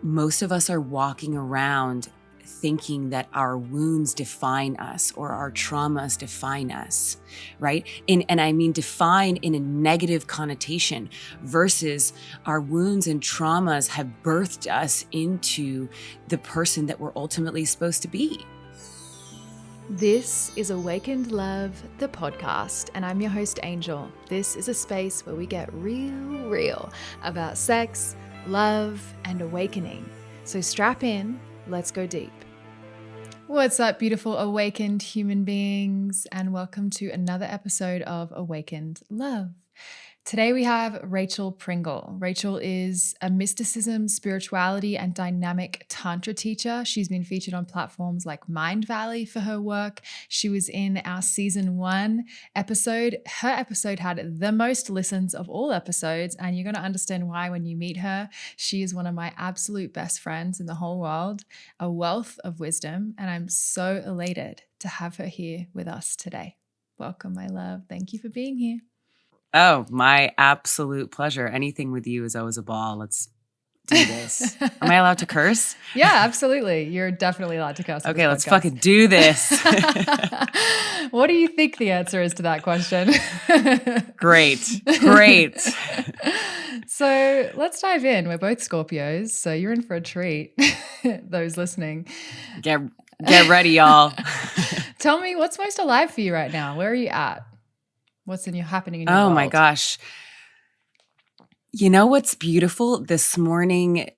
most of us are walking around thinking that our wounds define us or our traumas define us, right? And I mean define in a negative connotation versus our wounds and traumas have birthed us into the person that we're ultimately supposed to be. This is Awakened Love, the podcast, and I'm your host, Angel. This is a space where we get real about sex, love, and awakening. So strap in, let's go deep. What's up, beautiful awakened human beings, and welcome to another episode of Awakened Love. Today we have Rachel Pringle. Rachel is a mysticism, spirituality, and dynamic tantra teacher. She's been featured on platforms like Mind Valley for her work. She was in our season 1 episode. Her episode had the most listens of all episodes, and you're going to understand why when you meet her. She is one of my absolute best friends in the whole world, a wealth of wisdom, and I'm so elated to have her here with us today. Welcome, my love. Thank you for being here. Oh, my absolute pleasure. Anything with you is always a ball. Let's do this. Am I allowed to curse? Yeah, absolutely. You're definitely allowed to curse. Okay, let's fucking do this. What do you think the answer is to that question? Great. So let's dive in. We're both Scorpios, so you're in for a treat, those listening. Get ready, y'all. Tell me, what's most alive for you right now? Where are you at? What's happening in your world? Oh my gosh. You know what's beautiful this morning?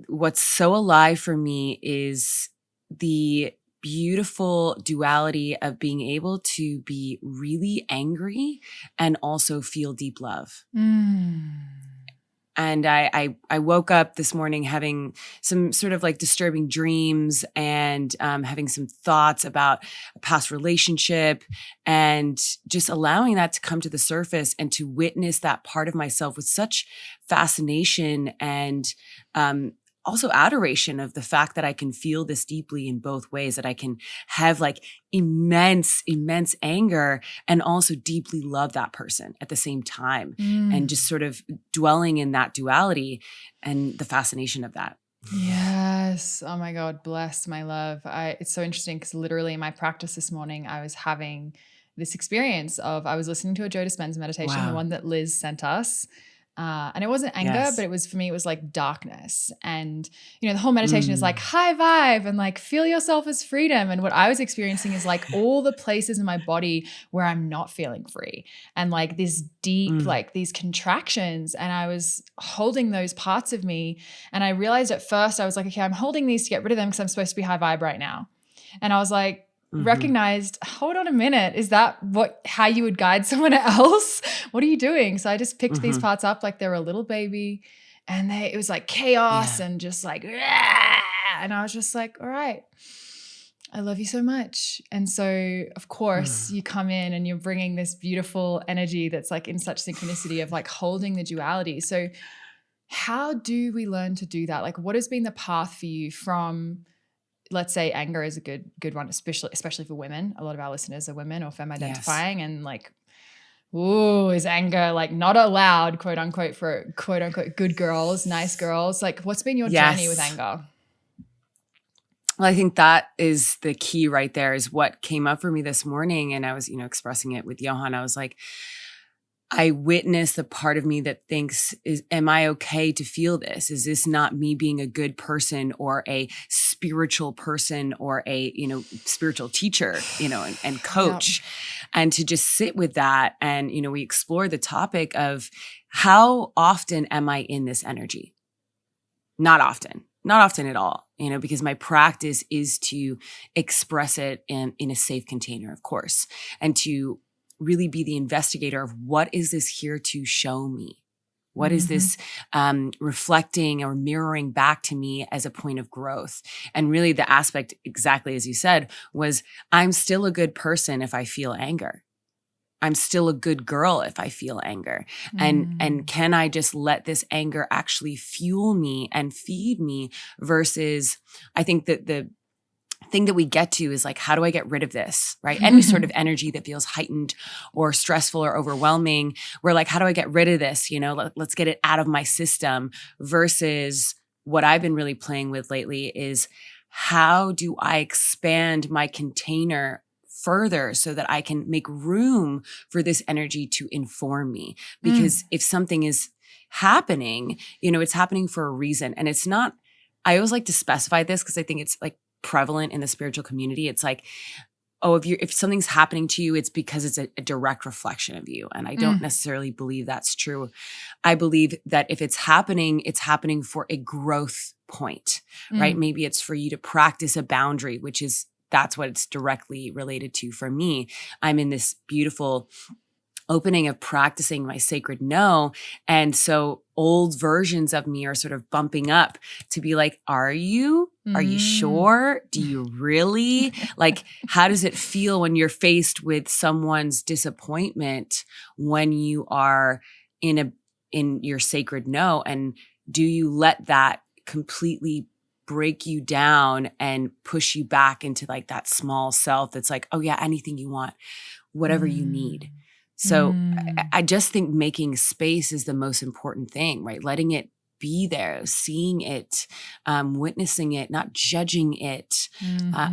What's so alive for me is the beautiful duality of being able to be really angry and also feel deep love. And I woke up this morning having some sort of like disturbing dreams and having some thoughts about a past relationship and just allowing that to come to the surface and to witness that part of myself with such fascination and also adoration of the fact that I can feel this deeply in both ways, that I can have like immense anger and also deeply love that person at the same time. And just sort of dwelling in that duality and the fascination of that. Yes. Oh my God. Bless my love. It's so interesting because literally in my practice this morning, I was having this experience of, I was listening to a Joe Dispenza meditation, Wow. the one that Liz sent us. And it wasn't anger, Yes. but for me, it was like darkness. And, the whole meditation is like high vibe and like feel yourself as freedom. And what I was experiencing is like all the places in my body where I'm not feeling free and like this deep, like these contractions. And I was holding those parts of me. And I realized at first I was like, okay, I'm holding these to get rid of them because I'm supposed to be high vibe right now. And I was like, recognized, hold on a minute, is that how you would guide someone else? What are you doing? So I just picked these parts up like they were a little baby and it was like chaos and just like, and I was just like, all right, I love you so much. And so of course you come in and you're bringing this beautiful energy that's like in such synchronicity of like holding the duality. So how do we learn to do that? Like what has been the path for you from, let's say anger is a good one, especially for women. A lot of our listeners are women or femme identifying and like, ooh, is anger like not allowed, quote unquote, for quote unquote good girls, nice girls? Like what's been your journey with anger? Well, I think that is the key right there is what came up for me this morning. And I was, expressing it with Johan. I was like, I witness the part of me that thinks, am I okay to feel this? Is this not me being a good person or a spiritual person or a, spiritual teacher, and coach? Yeah. And to just sit with that. And, we explore the topic of how often am I in this energy? Not often at all, because my practice is to express it in a safe container, of course, and to really be the investigator of what is this here to show me? What is this reflecting or mirroring back to me as a point of growth? And really the aspect, exactly as you said, was I'm still a good person if I feel anger. I'm still a good girl if I feel anger. And can I just let this anger actually fuel me and feed me versus I think that the thing that we get to is like, how do I get rid of this, right? Any sort of energy that feels heightened or stressful or overwhelming. We're like, how do I get rid of this? Let's get it out of my system versus what I've been really playing with lately is how do I expand my container further so that I can make room for this energy to inform me? Because if something is happening, it's happening for a reason. And it's not, I always like to specify this because I think it's like prevalent in the spiritual community. It's like, oh, if something's happening to you, it's because it's a direct reflection of you. And I don't necessarily believe that's true. I believe that if it's happening for a growth point, right? Maybe it's for you to practice a boundary, that's what it's directly related to for me. I'm in this beautiful opening of practicing my sacred no. And so old versions of me are sort of bumping up to be like, are you sure? Do you really? Like, how does it feel when you're faced with someone's disappointment when you are in your sacred no? And do you let that completely break you down and push you back into like that small self that's like, oh yeah, anything you want, whatever you need. So I just think making space is the most important thing, right? Letting it be there, seeing it, witnessing it, not judging it,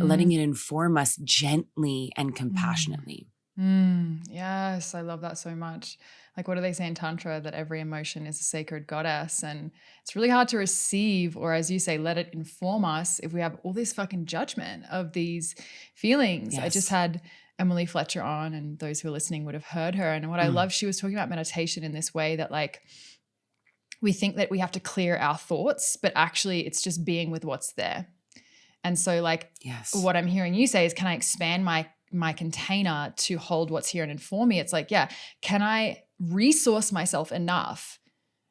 letting it inform us gently and compassionately. Yes, I love that so much. Like, what do they say in tantra? That every emotion is a sacred goddess. And it's really hard to receive, or as you say, let it inform us if we have all this fucking judgment of these feelings. Yes. I just had Emily Fletcher on, and those who are listening would have heard her. And what I love, she was talking about meditation in this way that like, we think that we have to clear our thoughts, but actually it's just being with what's there. And so like, what I'm hearing you say is, can I expand my container to hold what's here and inform me? It's like, yeah, can I resource myself enough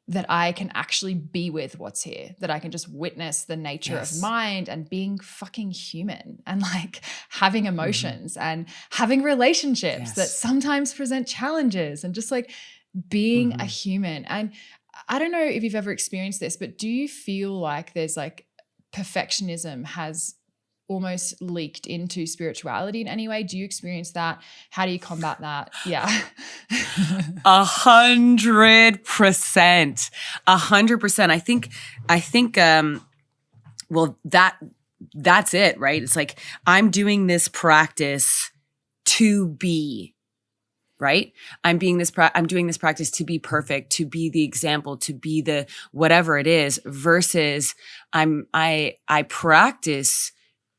that I can actually be with what's here, that I can just witness the nature of mind and being fucking human and like having emotions and having relationships that sometimes present challenges and just like being a human. And I don't know if you've ever experienced this, but do you feel like there's like perfectionism has almost leaked into spirituality in any way? Do you experience that? How do you combat that? Yeah. 100%. 100%. I think, well, that's it, right? It's like, I'm doing this practice to be, right? I'm doing this practice to be perfect, to be the example, to be the whatever it is, versus I practice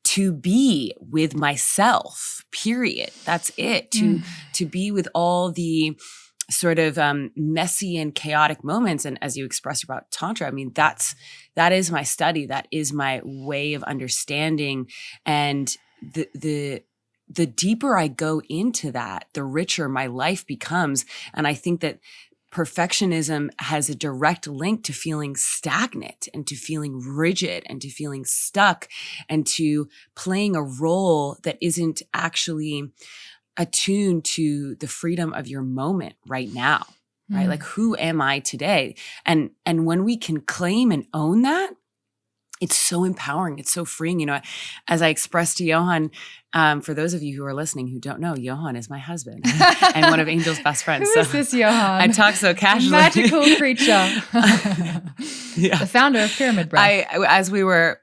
to be with myself, period. That's it. To be with all the sort of messy and chaotic moments. And as you expressed about tantra, I mean, that is my study. That is my way of understanding. And the deeper I go into that, the richer my life becomes. And I think that perfectionism has a direct link to feeling stagnant and to feeling rigid and to feeling stuck and to playing a role that isn't actually attuned to the freedom of your moment right now, right? Like, who am I today? And when we can claim and own that, it's so empowering. It's so freeing. You know, as I expressed to Johan, for those of you who are listening who don't know, Johan is my husband and one of Angel's best friends. Who is this Johan? I talk so casually. Magical creature. The founder of Pyramid Breath. As we were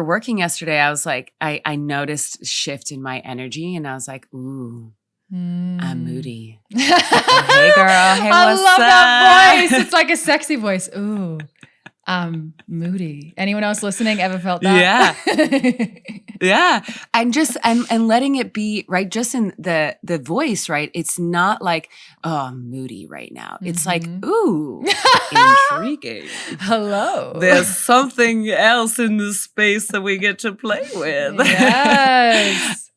working yesterday, I was like, I noticed a shift in my energy and I was like, ooh, I'm moody. Oh, hey girl. Hey, I what's love up? that voice. It's like a sexy voice. Ooh. Moody. Anyone else listening ever felt that? Yeah. Yeah. And just, and letting it be, right, just in the voice, right? It's not like, oh, I'm moody right now. It's like, ooh, intriguing. Hello. There's something else in this space that we get to play with. Yes.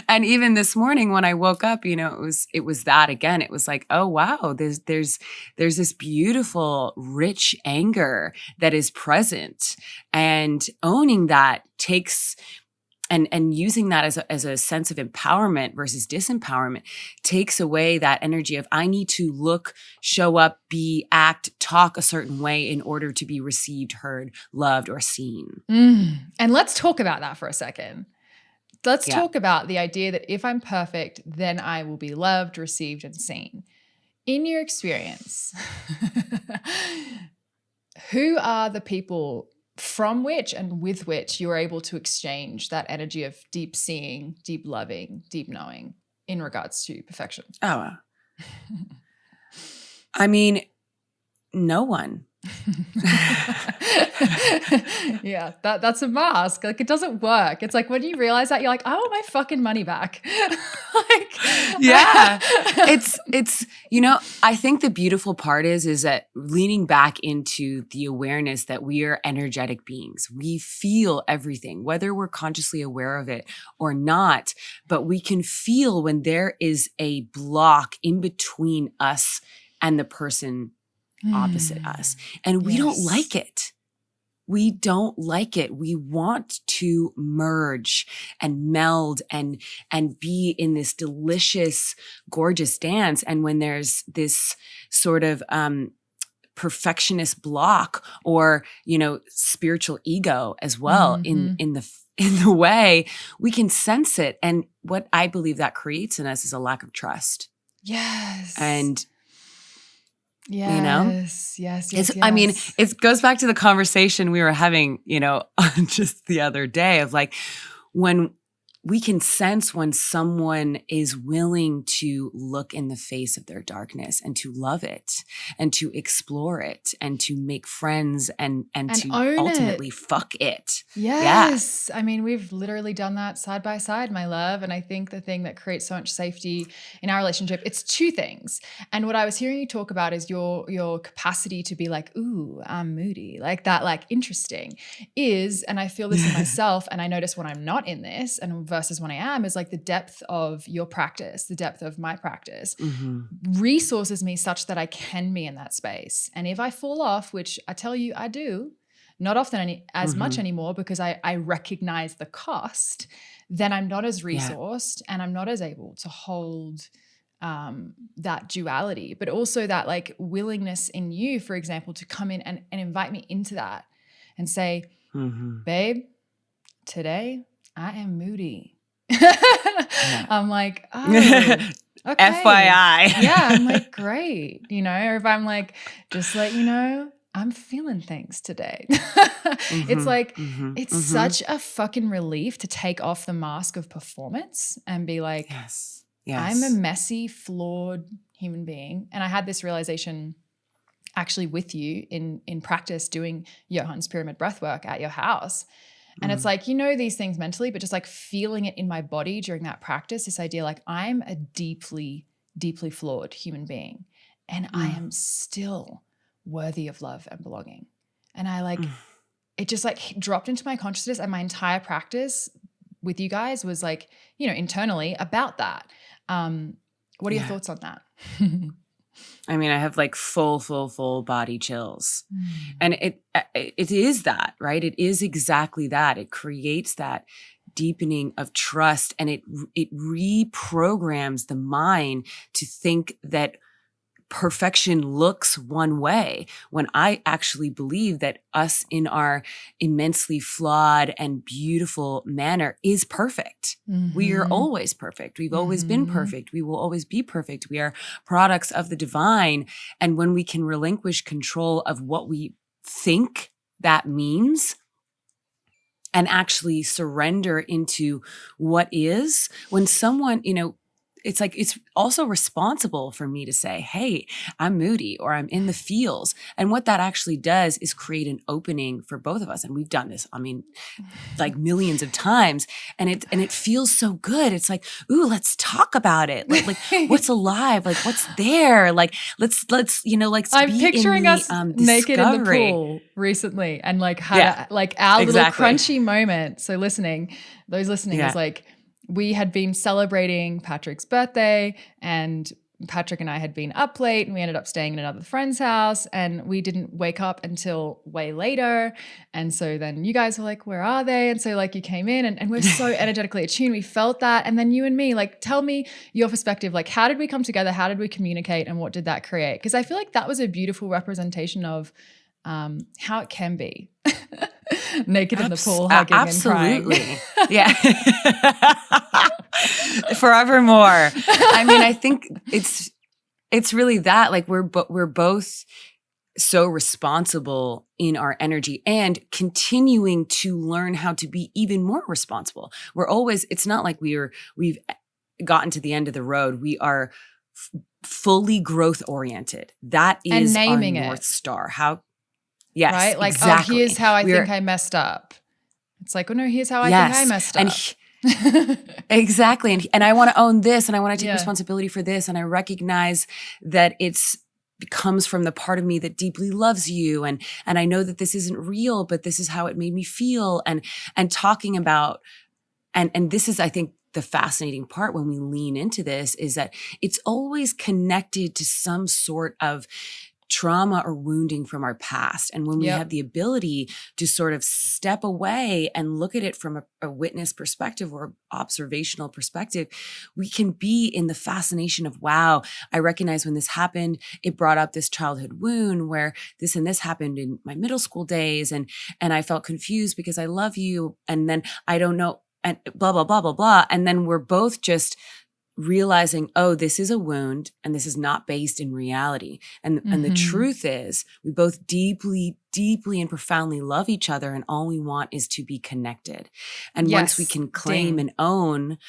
And even this morning when I woke up, you know, it was that again. It was like, oh wow, there's this beautiful, rich anger that is present, and owning that takes and using that as a sense of empowerment versus disempowerment takes away that energy of I need to look, show up, be, act, talk a certain way in order to be received, heard, loved, or seen. And let's talk about that for a second. Let's talk about the idea that if I'm perfect, then I will be loved, received, and seen. In your experience, who are the people from which and with which you're able to exchange that energy of deep seeing, deep loving, deep knowing in regards to perfection? Oh, I mean, no one. Yeah, that's a mask. Like, it doesn't work. It's like when you realize that, you're like, I want my fucking money back. Like, yeah. It's, you know, I think the beautiful part is that leaning back into the awareness that we are energetic beings. We feel everything, whether we're consciously aware of it or not, but we can feel when there is a block in between us and the person opposite us. And we don't like it. We don't like it. We want to merge and meld and be in this delicious, gorgeous dance. And when there's this sort of perfectionist block or, you know, spiritual ego as well in the way, we can sense it. And what I believe that creates in us is a lack of trust. Yes. And yes, you know, yes. I mean, it goes back to the conversation we were having, you know, just the other day of like, when we can sense when someone is willing to look in the face of their darkness and to love it and to explore it and to make friends and to ultimately fuck it. Yes. Yeah. I mean, we've literally done that side by side, my love. And I think the thing that creates so much safety in our relationship, it's two things. And what I was hearing you talk about is your capacity to be like, ooh, I'm moody, like that, like interesting is, and I feel this in myself, and I notice when I'm not in this and versus when I am, is like the depth of your practice, the depth of my practice resources me such that I can be in that space. And if I fall off, which I tell you I do, not often as much anymore because I recognize the cost, then I'm not as resourced and I'm not as able to hold that duality, but also that like willingness in you, for example, to come in and invite me into that and say, babe, today I am moody. I'm like, oh, okay. FYI. Yeah, I'm like, great. You know, or if I'm like, just let you know, I'm feeling things today. It's like, it's such a fucking relief to take off the mask of performance and be like, yes. I'm a messy, flawed human being. And I had this realization actually with you in practice doing Johann's pyramid breathwork at your house. And it's like, you know, these things mentally, but just like feeling it in my body during that practice, this idea like I'm a deeply, deeply flawed human being and I am still worthy of love and belonging. And I like, it just like dropped into my consciousness, and my entire practice with you guys was like, you know, internally about that. What are your thoughts on that? I mean, I have like full body chills. And it is that, right? It is exactly that. It creates that deepening of trust, and it reprograms the mind to think that perfection looks one way, when I actually believe that us in our immensely flawed and beautiful manner is perfect. We are always perfect. We've always been perfect. We will always be perfect. We are products of the divine. And when we can relinquish control of what we think that means and actually surrender into what is, when someone, you know, it's like, it's also responsible for me to say, hey, I'm moody or I'm in the feels. And what that actually does is create an opening for both of us. And we've done this, I mean, like millions of times. And it feels so good. It's like, ooh, let's talk about it. Like what's alive? Like what's there? Like, let's, you know, like I'm picturing us naked in the discovery. pool recently and like had like our little crunchy moment. So those listening is like, we had been celebrating Patrick's birthday, and Patrick and I had been up late, and we ended up staying in another friend's house, and we didn't wake up until way later. And so then you guys were like, where are they? And so like you came in and we're so energetically attuned. We felt that. And then you and me, like, tell me your perspective. Like, how did we come together? How did we communicate? And what did that create? Because I feel like that was a beautiful representation of how it can be. Naked in the pool, hugging absolutely. and crying. Yeah. Forevermore. I mean, I think it's really that, like we're both so responsible in our energy and continuing to learn how to be even more responsible. It's not like we've gotten to the end of the road. We are fully growth oriented. That is our North Star. Yes, right? Like, exactly. Oh, here's how I think I messed up. It's like, oh no, here's how I think I messed up. Exactly. And I want to own this, and I want to take responsibility for this. And I recognize that it comes from the part of me that deeply loves you. And I know that this isn't real, but this is how it made me feel. And talking about, and this is, I think, the fascinating part when we lean into this is that it's always connected to some sort of trauma or wounding from our past. And when we have the ability to sort of step away and look at it from a witness perspective or observational perspective, we can be in the fascination of, wow, I recognize when this happened, it brought up this childhood wound where this and this happened in my middle school days. And I felt confused because I love you. And then I don't know, and blah, blah, blah, blah, blah. And then we're both just realizing, oh, this is a wound and this is not based in reality. And the truth is we both deeply, deeply and profoundly love each other. And all we want is to be connected. And once we can claim and own,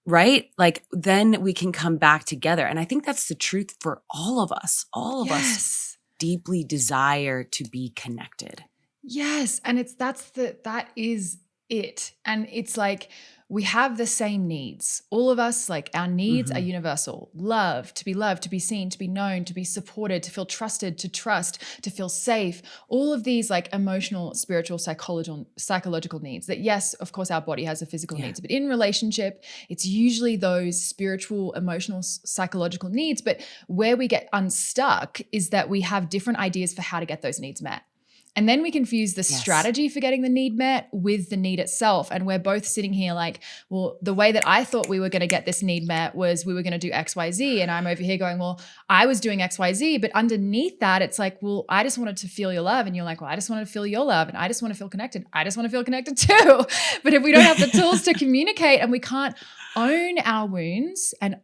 right? Like then we can come back together. And I think that's the truth for all of us. All of us deeply desire to be connected. Yes. And that is it. And it's like, we have the same needs. All of us, like our needs are universal. Love, to be seen, to be known, to be supported, to feel trusted, to trust, to feel safe. All of these like emotional, spiritual, psychological needs that, yes, of course, our body has the physical needs, but in relationship, it's usually those spiritual, emotional, psychological needs. But where we get unstuck is that we have different ideas for how to get those needs met. And then we confuse the strategy for getting the need met with the need itself. And we're both sitting here like, well, the way that I thought we were going to get this need met was we were going to do X, Y, Z. And I'm over here going, well, I was doing X, Y, Z. But underneath that, it's like, well, I just wanted to feel your love. And you're like, well, I just wanted to feel your love. And I just want to feel connected. I just want to feel connected too. But if we don't have the tools to communicate and we can't own our wounds and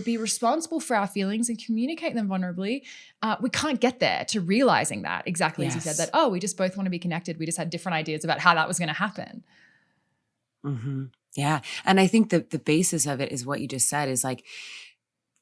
be responsible for our feelings and communicate them vulnerably, we can't get there to realizing that exactly as you said that, oh, we just both want to be connected. We just had different ideas about how that was going to happen. Mm-hmm. Yeah. And I think that the basis of it is what you just said is like,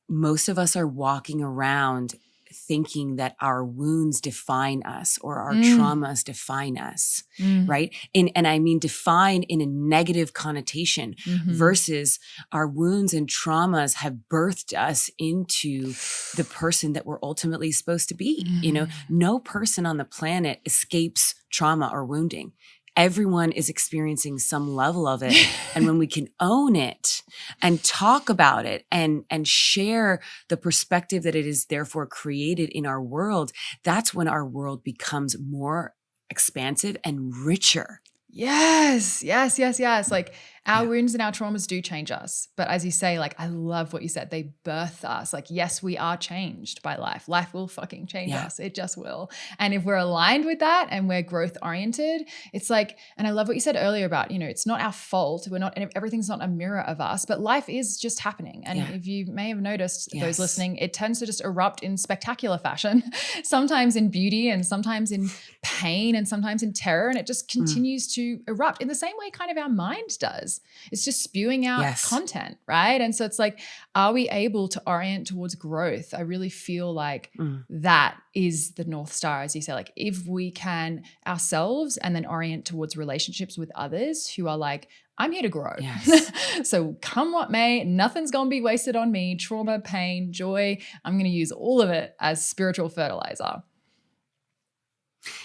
most of us are walking around thinking that our wounds define us or our traumas define us, right? And I mean define in a negative connotation versus our wounds and traumas have birthed us into the person that we're ultimately supposed to be. You know, no person on the planet escapes trauma or wounding. Everyone is experiencing some level of it. And when we can own it and talk about it and share the perspective that it is therefore created in our world, that's when our world becomes more expansive and richer. Yes. Like our wounds and our traumas do change us. But as you say, like, I love what you said. They birth us. Like, yes, we are changed by life. Life will fucking change us. It just will. And if we're aligned with that and we're growth oriented, it's like, and I love what you said earlier about, you know, it's not our fault. Everything's not a mirror of us, but life is just happening. And if you may have noticed, those listening, it tends to just erupt in spectacular fashion, sometimes in beauty and sometimes in pain and sometimes in terror. And it just continues to erupt in the same way kind of our mind does. It's just spewing out content, right? And so it's like, are we able to orient towards growth? I really feel like that is the North Star, as you say, like if we can ourselves and then orient towards relationships with others who are like, I'm here to grow. Yes. So come what may, nothing's going to be wasted on me. Trauma, pain, joy, I'm going to use all of it as spiritual fertilizer.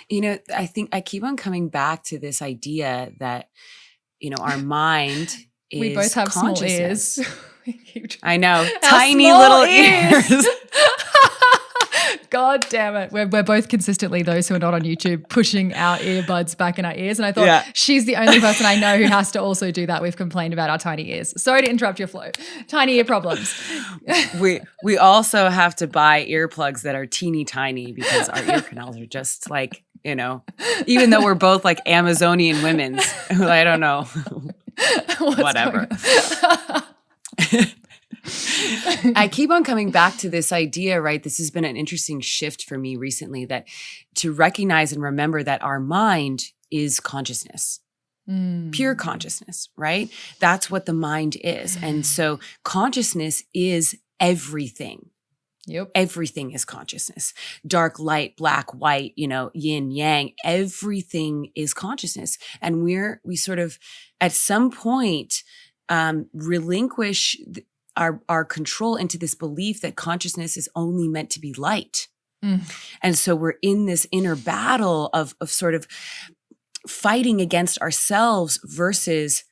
You know, I think I keep on coming back to this idea that, you know, our mind is we both have small ears. I know. Tiny little ears. God damn it. We're both consistently, those who are not on YouTube, pushing our earbuds back in our ears. And I thought she's the only person I know who has to also do that. We've complained about our tiny ears. Sorry to interrupt your flow. Tiny ear problems. We also have to buy earplugs that are teeny tiny because our ear canals are just like, you know, even though we're both like Amazonian women who I don't know, whatever. I keep on coming back to this idea, right? This has been an interesting shift for me recently, that to recognize and remember that our mind is consciousness. Pure consciousness, right? That's what the mind is. And so consciousness is everything. Yep. Everything is consciousness. Dark, light, black, white, yin, yang, everything is consciousness. And we sort of at some point relinquish our control into this belief that consciousness is only meant to be light. And so we're in this inner battle of sort of fighting against ourselves versus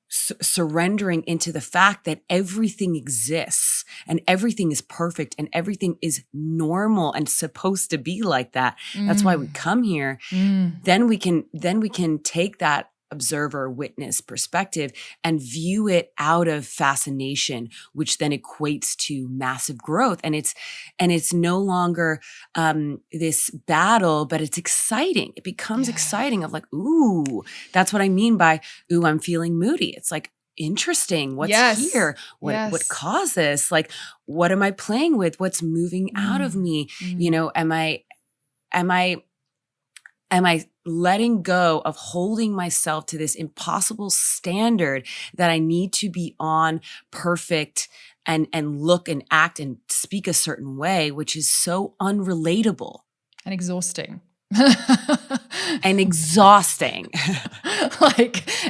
surrendering into the fact that everything exists and everything is perfect and everything is normal and supposed to be like that. That's why we come here. Then we can take that observer witness perspective and view it out of fascination, which then equates to massive growth. And it's no longer this battle, but it's exciting. It becomes exciting of like, ooh, that's what I mean by, ooh, I'm feeling moody. It's like, interesting. What's here? What caused this? Like, what am I playing with? What's moving out of me? Am I letting go of holding myself to this impossible standard that I need to be on perfect and look and act and speak a certain way, which is so unrelatable and exhausting. And exhausting.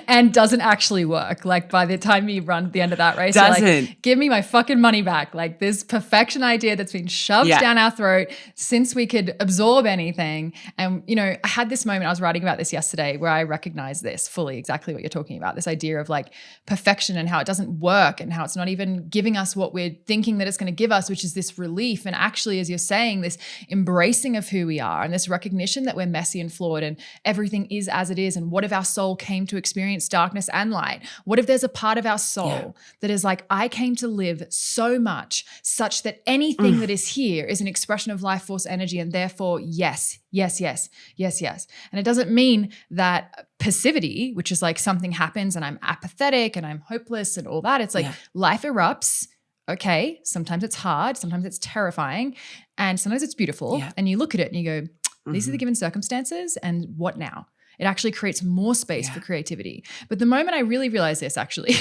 And doesn't actually work. Like by the time you run the end of that race, doesn't. You're like, give me my fucking money back. Like this perfection idea that's been shoved down our throat since we could absorb anything. And, I had this moment, I was writing about this yesterday, where I recognized this fully, exactly what you're talking about, this idea of like perfection and how it doesn't work and how it's not even giving us what we're thinking that it's going to give us, which is this relief. And actually, as you're saying, this embracing of who we are and this recognition that we're messy and flawed and everything is as it is. And what if our soul came to experience darkness and light? What if there's a part of our soul that is like, I came to live so much such that anything that is here is an expression of life force energy, and therefore, yes. And it doesn't mean that passivity, which is like something happens and I'm apathetic and I'm hopeless and all that. It's like life erupts. Okay, sometimes it's hard, sometimes it's terrifying, and sometimes it's beautiful. Yeah. And you look at it and you go, these are the given circumstances, and what now? It actually creates more space for creativity. But the moment I really realized this actually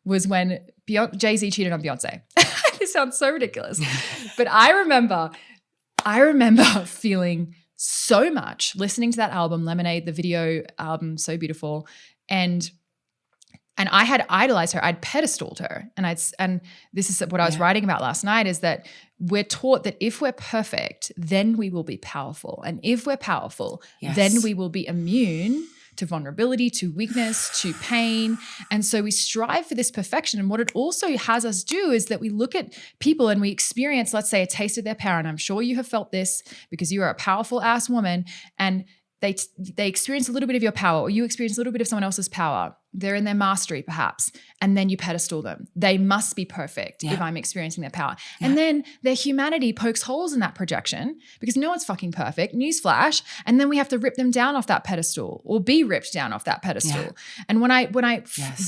was when Jay-Z cheated on Beyonce. This sounds so ridiculous. But I remember feeling so much listening to that album, Lemonade, the video album, so beautiful. And I had idolized her. I'd pedestaled her. And this is what I was writing about last night, is that we're taught that if we're perfect, then we will be powerful. And if we're powerful, then we will be immune to vulnerability, to weakness, to pain. And so we strive for this perfection. And what it also has us do is that we look at people and we experience, let's say, a taste of their power. And I'm sure you have felt this because you are a powerful ass woman, and they experience a little bit of your power, or you experience a little bit of someone else's power. They're in their mastery perhaps, and then you pedestal them. They must be perfect if I'm experiencing their power. And then their humanity pokes holes in that projection because no one's fucking perfect, newsflash, and then we have to rip them down off that pedestal or be ripped down off that pedestal. Yeah. And when I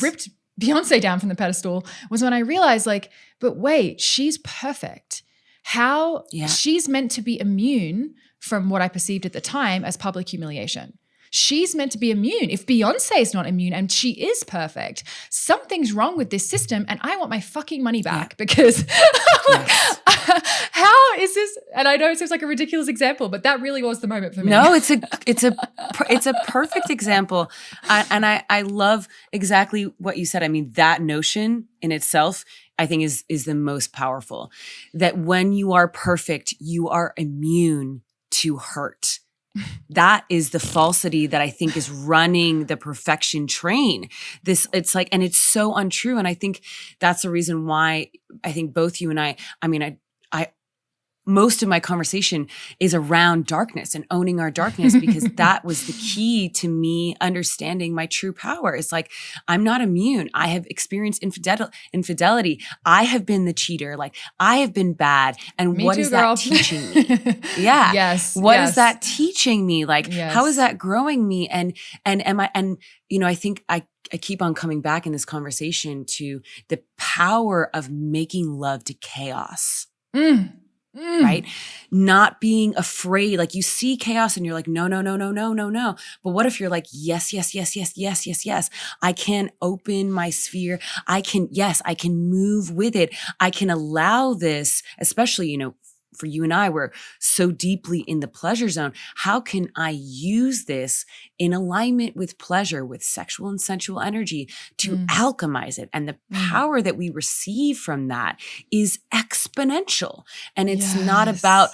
ripped Beyonce down from the pedestal was when I realized like, but wait, she's perfect. How she's meant to be immune from what I perceived at the time as public humiliation. She's meant to be immune. If Beyonce is not immune and she is perfect, something's wrong with this system, and I want my fucking money back because like, how is this? And I know it seems like a ridiculous example, but that really was the moment for me. No, it's a perfect example. I love exactly what you said. I mean, that notion in itself, I think is the most powerful, that when you are perfect, you are immune to hurt. That is the falsity that I think is running the perfection train. It's like, and it's so untrue. And I think that's the reason why I think both you and I most of my conversation is around darkness and owning our darkness, because that was the key to me understanding my true power. It's like, I'm not immune. I have experienced infidelity. I have been the cheater. Like, I have been bad. And me what too, is girl. that teaching me? Yeah. Yes. What is that teaching me? Like, how is that growing me? And am I, and I think I keep on coming back in this conversation to the power of making love to chaos. Right? Not being afraid. Like you see chaos and you're like, no, no, no, no, no, no, no. But what if you're like, yes, yes, yes, yes, yes, yes, yes. I can open my sphere. I can move with it. I can allow this, especially, for you and I, we're so deeply in the pleasure zone. How can I use this in alignment with pleasure, with sexual and sensual energy to alchemize it? And the power that we receive from that is exponential. And it's not about,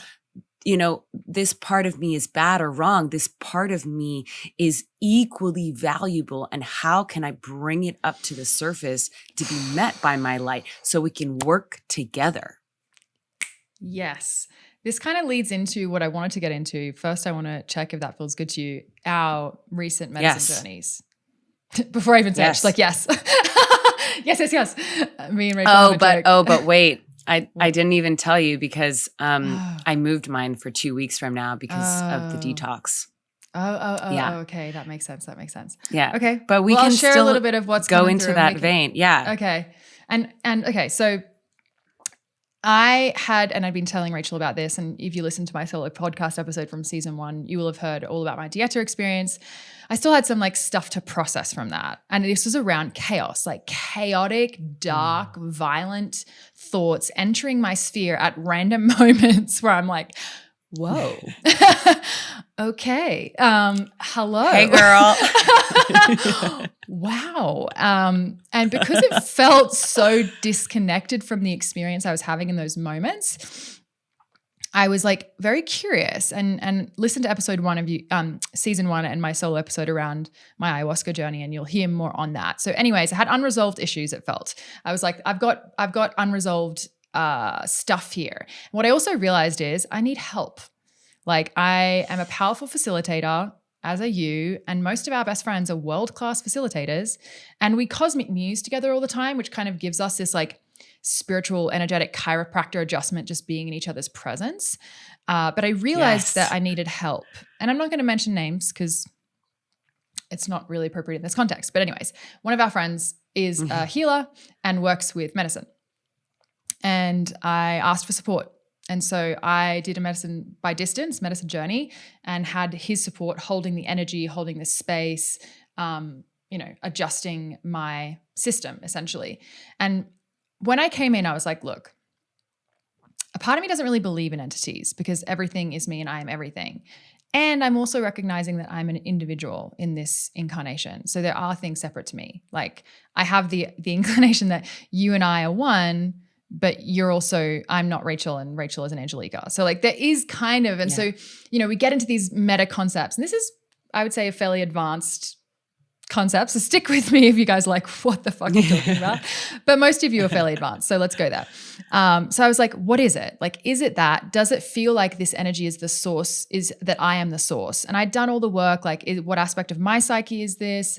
this part of me is bad or wrong. This part of me is equally valuable. And how can I bring it up to the surface to be met by my light so we can work together? Yes. This kind of leads into what I wanted to get into. First, I want to check if that feels good to you, our recent medicine journeys. Before I even say it, she's like, yes. yes. Me and Rachel but wait. I didn't even tell you because I moved mine for 2 weeks from now because of the detox. Okay. That makes sense. Yeah. Okay. But we can I'll share still a little bit of what's go into that vein. Yeah. Okay. And okay, so I'd been telling Rachel about this, and if you listen to my solo podcast episode from season 1, you will have heard all about my dieta experience. I still had some stuff to process from that. And this was around chaos, like chaotic, dark, violent thoughts entering my sphere at random moments where I'm like, whoa, okay. Hello. Hey girl. Wow. And because it felt so disconnected from the experience I was having in those moments, I was very curious and listen to episode 1 of season 1 and my solo episode around my ayahuasca journey, and you'll hear more on that. So anyways, I had unresolved issues. It felt, I was like, I've got unresolved stuff here. What I also realized is I need help. I am a powerful facilitator, as are you, and most of our best friends are world-class facilitators, and we cosmic muse together all the time, which kind of gives us this spiritual, energetic chiropractor adjustment just being in each other's presence. But I realized that I needed help, and I'm not going to mention names because it's not really appropriate in this context. But anyways, one of our friends is a healer and works with medicine, and I asked for support. And so I did a medicine journey, and had his support holding the energy, holding the space, adjusting my system essentially. And when I came in, I was like, look, a part of me doesn't really believe in entities because everything is me and I am everything. And I'm also recognizing that I'm an individual in this incarnation. So there are things separate to me. I have the inclination that you and I are one, but you're also, I'm not Rachel and Rachel isn't Angelika. So there is kind of, and so, we get into these meta concepts, and this is, I would say, a fairly advanced concept. So stick with me if you guys are like, what the fuck are you talking about? But most of you are fairly advanced. So let's go there. So I was like, what is it? Is it that? Does it feel like this energy is the source, is that I am the source? And I'd done all the work, what aspect of my psyche is this?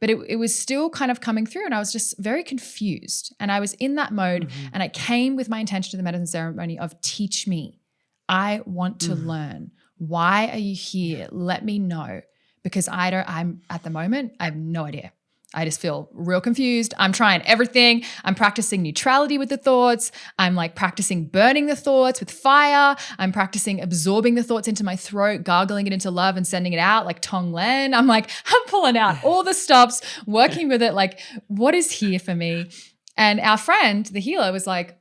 But it was still kind of coming through, and I was just very confused. And I was in that mode, and I came with my intention to the medicine ceremony of teach me. I want to learn. Why are you here? Let me know. Because I'm at the moment, I have no idea. I just feel real confused. I'm trying everything. I'm practicing neutrality with the thoughts. I'm practicing burning the thoughts with fire. I'm practicing absorbing the thoughts into my throat, gargling it into love and sending it out like Tong Len. I'm pulling out all the stops, working with it. What is here for me? And our friend, the healer, was like,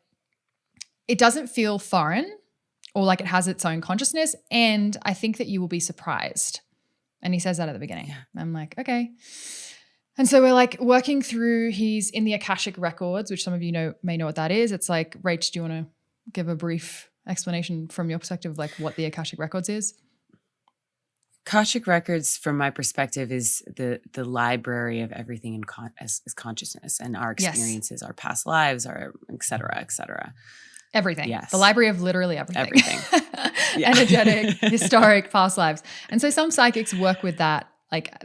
it doesn't feel foreign or it has its own consciousness. And I think that you will be surprised. And he says that at the beginning. Yeah. I'm like, okay. And so we're working through, he's in the Akashic records, which some of you may know what that is. It's Rach, do you want to give a brief explanation from your perspective of what the Akashic records is? Akashic records, from my perspective, is the library of everything in as consciousness and our experiences, our past lives, our et cetera, et cetera. Everything. Yes. The library of literally everything. Everything. Energetic, historic, past lives. And so some psychics work with that,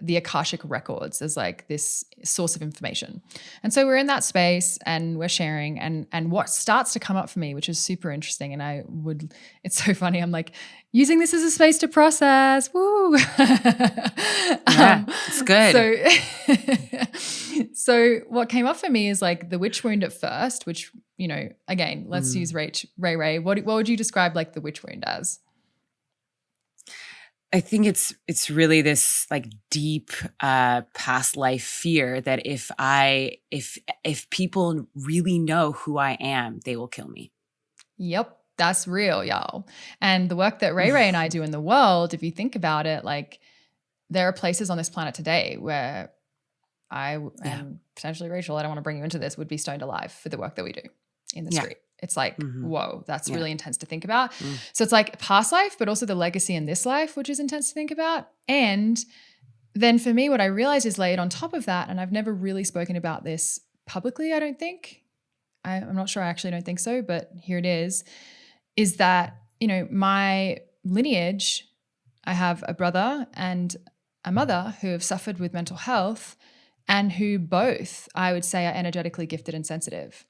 the Akashic records as this source of information. And so we're in that space and we're sharing, and what starts to come up for me, which is super interesting. And it's so funny. I'm using this as a space to process. Woo. Yeah, it's good. So what came up for me is like the witch wound at first, which, again, let's use Ray. What would you describe like the witch wound as? I think it's really this like deep past life fear that if people really know who I am, they will kill me. Yep, that's real, y'all. And the work that Ray and I do in the world, if you think about it, like there are places on this planet today where I and potentially Rachel, I don't want to bring you into this, would be stoned alive for the work that we do in the street. It's like, whoa, that's really intense to think about. So it's like past life, but also the legacy in this life, which is intense to think about. And then for me, what I realized is layered on top of that, and I've never really spoken about this publicly, I don't think. I'm not sure, I actually don't think so, but here it is that, my lineage, I have a brother and a mother who have suffered with mental health and who both, I would say, are energetically gifted and sensitive.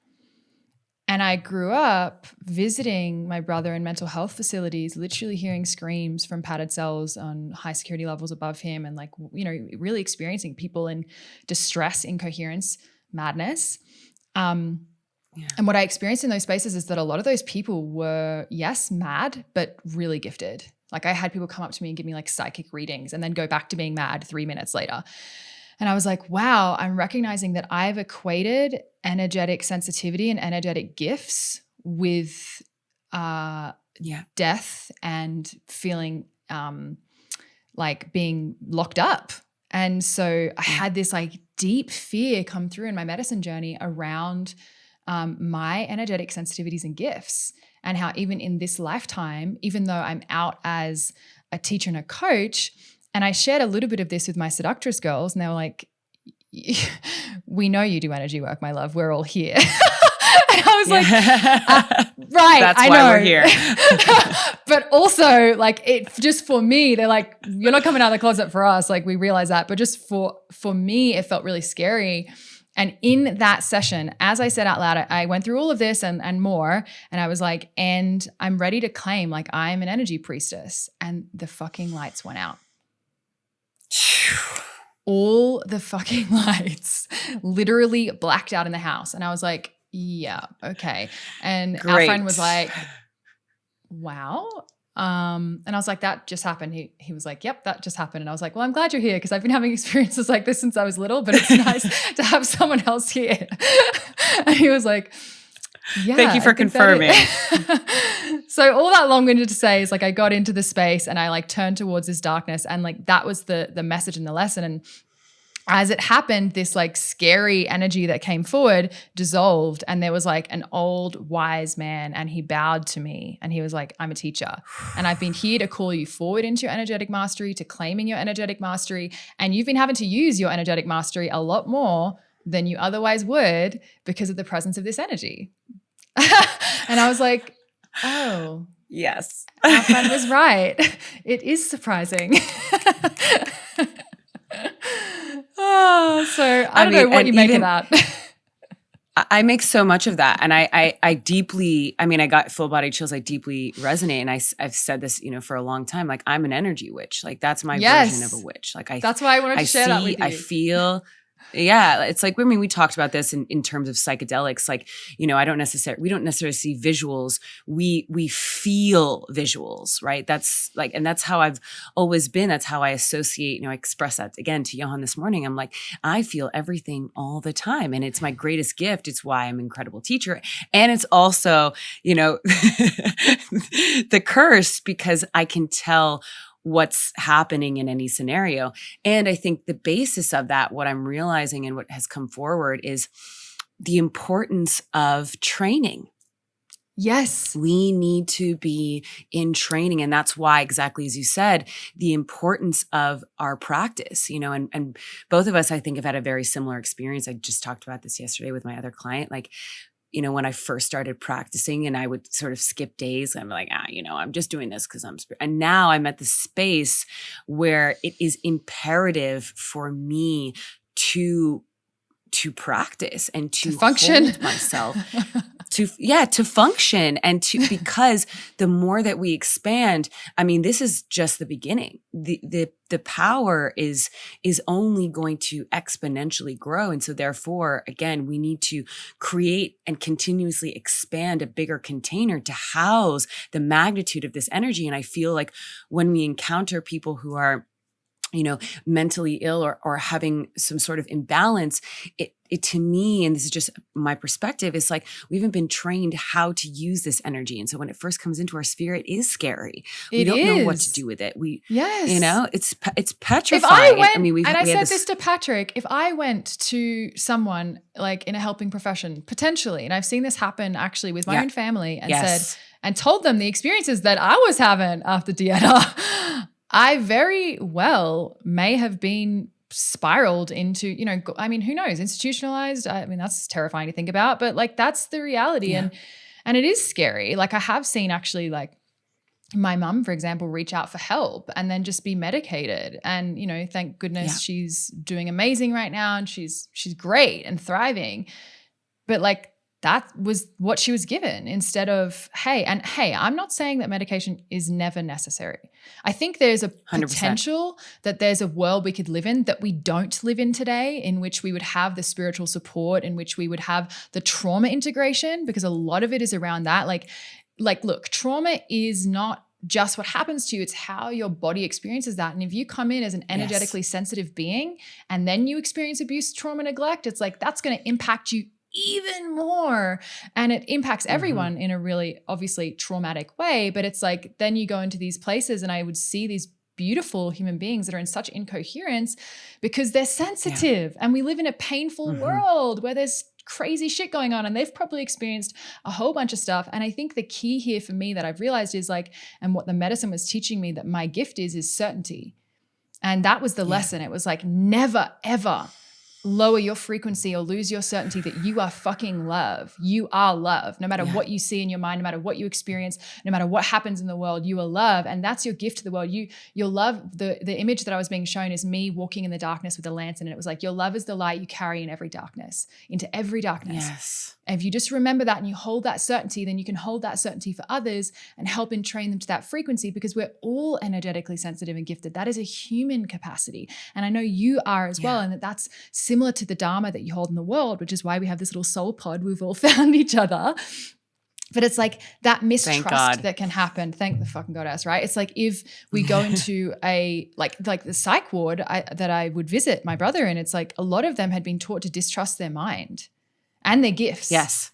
And I grew up visiting my brother in mental health facilities, literally hearing screams from padded cells on high security levels above him and like, really experiencing people in distress, incoherence, madness. And what I experienced in those spaces is that a lot of those people were, yes, mad, but really gifted. Like I had people come up to me and give me like psychic readings and then go back to being mad 3 minutes later. And I was like, wow, I'm recognizing that I've equated energetic sensitivity and energetic gifts with death and feeling like being locked up. And so I had this like deep fear come through in my medicine journey around my energetic sensitivities and gifts, and how even in this lifetime, even though I'm out as a teacher and a coach, and I shared a little bit of this with my seductress girls, and they were like, we know you do energy work, my love. We're all here. And I was like, right, that's I why know. we're here. But also like it just for me, they're like, you're not coming out of the closet for us. Like we realize that. But just for me, it felt really scary. And in that session, as I said out loud, I went through all of this and more. And I was like, and I'm ready to claim like I'm an energy priestess. And the fucking lights went out. All the fucking lights literally blacked out in the house. And I was like, yeah, okay. And Great. our friend was like, wow. And I was like, that just happened. He was like, yep, that just happened. And I was like, well, I'm glad you're here because I've been having experiences like this since I was little, but it's nice to have someone else here. And he was like, yeah. Thank you for confirming. So all that long-winded to say is like I got into the space and I like turned towards this darkness, and like that was the message and the lesson. And as it happened, this like scary energy that came forward dissolved, and there was like an old wise man, and he bowed to me and he was like, I'm a teacher and I've been here to call you forward into your energetic mastery, to claiming your energetic mastery. And you've been having to use your energetic mastery a lot more than you otherwise would because of the presence of this energy. And I was like, oh, yes, our friend was right. It is surprising. So I don't know what you make of that. I make so much of that. And I deeply, I got full body chills. I deeply resonate. And I've said this, for a long time, like I'm an energy witch. Like that's my version of a witch. Like that's why I wanted to share that with you. I feel, it's like, we talked about this in terms of psychedelics, like, we don't necessarily see visuals. We feel visuals, right? That's like, and that's how I've always been. That's how I associate, I express that again to Johan this morning. I'm like, I feel everything all the time. And it's my greatest gift. It's why I'm an incredible teacher. And it's also, the curse, because I can tell what's happening in any scenario. And I think the basis of that, what I'm realizing and what has come forward, is the importance of training. Yes. We need to be in training. And that's why, exactly as you said, the importance of our practice, and both of us, I think, have had a very similar experience. I just talked about this yesterday with my other client. Like, when I first started practicing and I would sort of skip days, I'm like, I'm just doing this because and now I'm at the space where it is imperative for me to practice and to function hold myself, to function and to, because the more that we expand, I mean, this is just the beginning. The power is only going to exponentially grow. And so therefore, again, we need to create and continuously expand a bigger container to house the magnitude of this energy. And I feel like when we encounter people who are, mentally ill or having some sort of imbalance, it to me, and this is just my perspective, is like, we haven't been trained how to use this energy. And so when it first comes into our sphere, it is scary. We don't know what to do with it. It's petrifying. If I went, I said this to Patrick, if I went to someone like in a helping profession, potentially, and I've seen this happen actually with my own family, and said, and told them the experiences that I was having after Dieta, I very well may have been spiraled into, who knows, institutionalized. I mean, that's terrifying to think about, but like, that's the reality. And it is scary. Like, I have seen actually, like, my mum, for example, reach out for help and then just be medicated. And, thank goodness she's doing amazing right now. And she's great and thriving. But like, that was what she was given instead of, hey, I'm not saying that medication is never necessary. I think there's a 100%. Potential that there's a world we could live in that we don't live in today, in which we would have the spiritual support, in which we would have the trauma integration, because a lot of it is around that. Like, look, trauma is not just what happens to you, it's how your body experiences that. And if you come in as an energetically sensitive being and then you experience abuse, trauma, neglect, it's like, that's going to impact you even more. And it impacts everyone in a really obviously traumatic way. But it's like, then you go into these places and I would see these beautiful human beings that are in such incoherence because they're sensitive. And we live in a painful world where there's crazy shit going on, and they've probably experienced a whole bunch of stuff. And I think the key here for me that I've realized is like, and what the medicine was teaching me that my gift is certainty. And that was the lesson. It was like, never, ever lower your frequency or lose your certainty that you are fucking love. You are love. No matter what you see in your mind, no matter what you experience, no matter what happens in the world, you are love. And that's your gift to the world. Your love, the image that I was being shown is me walking in the darkness with a lantern. And it was like, your love is the light you carry in every darkness, into every darkness. Yes. And if you just remember that and you hold that certainty, then you can hold that certainty for others and help and train them to that frequency, because we're all energetically sensitive and gifted. That is a human capacity. And I know you are as well. And that's similar to the Dharma that you hold in the world, which is why we have this little soul pod. We've all found each other. But it's like that mistrust that can happen. Thank the fucking goddess, right? It's like if we go into a, like the psych ward that I would visit my brother in, it's like a lot of them had been taught to distrust their mind and their gifts. Yes.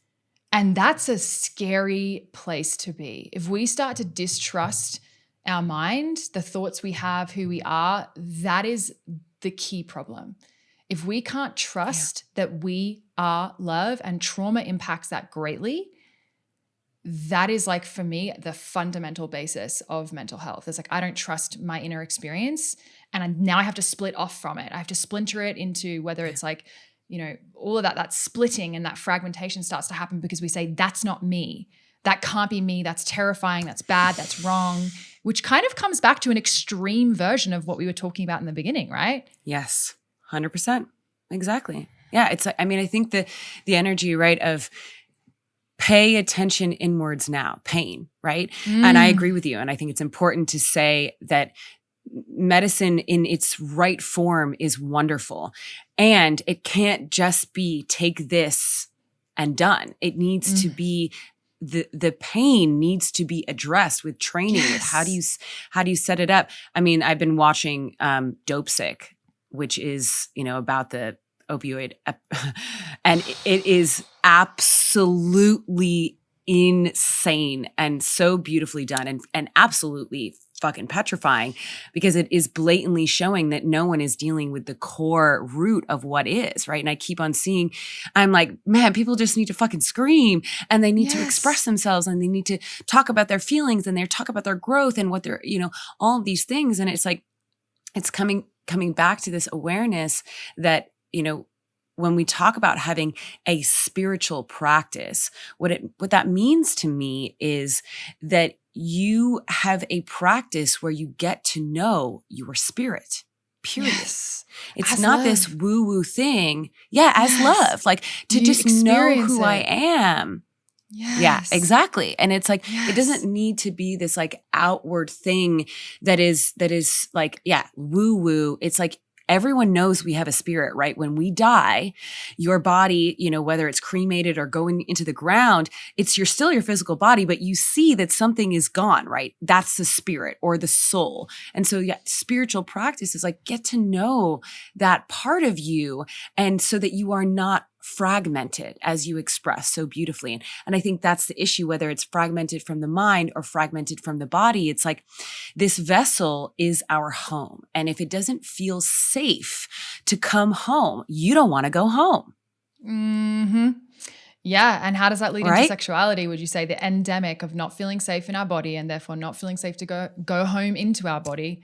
And that's a scary place to be. If we start to distrust our mind, the thoughts we have, who we are, that is the key problem. If we can't trust that we are love, and trauma impacts that greatly, that is like, for me, the fundamental basis of mental health. It's like, I don't trust my inner experience, and now I have to split off from it. I have to splinter it into, whether it's like, all of that splitting and that fragmentation starts to happen because we say, that's not me. That can't be me. That's terrifying. That's bad. That's wrong, which kind of comes back to an extreme version of what we were talking about in the beginning, right? Yes, 100%. Exactly. Yeah. It's like, I think the energy, right, of pay attention inwards now, pain, right? And I agree with you. And I think it's important to say that medicine in its right form is wonderful. And it can't just be take this and done. It needs to be, the pain needs to be addressed with training. With how do you set it up? I've been watching Dope Sick, which is, about the opioid. And it is absolutely insane and so beautifully done and absolutely fucking petrifying, because it is blatantly showing that no one is dealing with the core root of what is, right? And I keep on seeing, I'm like, man, people just need to fucking scream, and they need to express themselves, and they need to talk about their feelings, and they talk about their growth and what they're, all of these things. And it's like, it's coming back to this awareness that, when we talk about having a spiritual practice, what that means to me is that you have a practice where you get to know your spirit, period. Yes. It's as not love. this woo-woo thing. Yeah, as love, like to just know who I am. Yeah, Yes. exactly. And it's like, it doesn't Yes. need to be this like outward thing that is like, yeah, woo woo. It's like, everyone knows we have a spirit, right? When we die, your body, whether it's cremated or going into the ground, you're still your physical body, but you see that something is gone, right? That's the spirit or the soul. And so yeah, spiritual practice is like, get to know that part of you. And so that you are not fragmented, as you express so beautifully. And I think that's the issue, whether it's fragmented from the mind or fragmented from the body. It's like, this vessel is our home. And if it doesn't feel safe to come home, you don't want to go home. Mm-hmm. Yeah. And how does that lead into Right? sexuality? Would you say the endemic of not feeling safe in our body and therefore not feeling safe to go home into our body?